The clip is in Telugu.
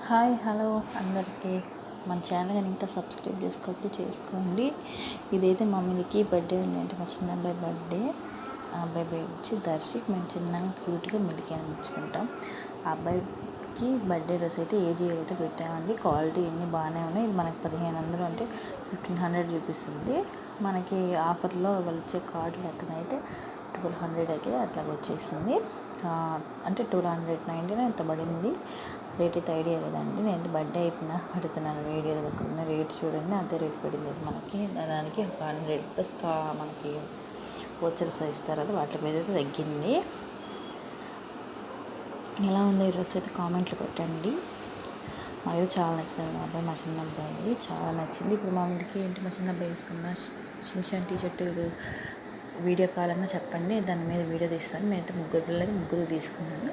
హాయ్ హలో అందరికీ మన ఛానల్ ఇంకా సబ్స్క్రైబ్ చేసుకోవద్దు చేసుకోండి. ఇదైతే మమ్మీకి బర్త్డే ఉందంటే మా చిన్న అబ్బాయి బర్త్డే. ఆ అబ్బాయి పేరు వచ్చి దర్శిక్. మేము చిన్నగా క్యూట్గా మిల్కీ అని మెచ్చుకుంటాం. ఆ అబ్బాయికి బర్త్డే డ్రెస్ అయితే ఏజీ అయితే పెట్టామండి. క్వాలిటీ అన్నీ బాగానే ఉన్నాయి. ఇది మనకి 1500 అంటే 1500 చూపిస్తుంది. మనకి ఆఫర్లో వాళ్ళు ఇచ్చే కార్డు లెక్కన అయితే 1200కి అట్లా వచ్చేసింది. అంటే 299 ఎంత పడింది. రేట్ అయితే ఐడియా లేదండి. నేను బర్త్డే అయిపోయినా అడుగుతున్నాను వీడియో దగ్గర రేట్ చూడండి. అదే రేట్ పడింది మనకి. దానికి 100 రూపీస్ మనకి వోచర్స్ ఇస్తారు కదా, వాటి మీద అయితే తగ్గింది. ఎలా ఉందో ఈ డ్రెస్ అయితే కామెంట్లు పెట్టండి. మాకైతే చాలా నచ్చింది. మా అబ్బాయి, మా చిన్న అబ్బాయి చాలా నచ్చింది. ఇప్పుడు మా ముందుకి ఏంటి మా చిన్న అబ్బాయి వేసుకున్న షింషాన్ టీషర్ట్ వీడియో కాల్ అన్నా చెప్పండి, దాని మీద వీడియో తీస్తాను. నేనైతే ముగ్గురు పిల్లలకి ముగ్గురు తీసుకున్నాను.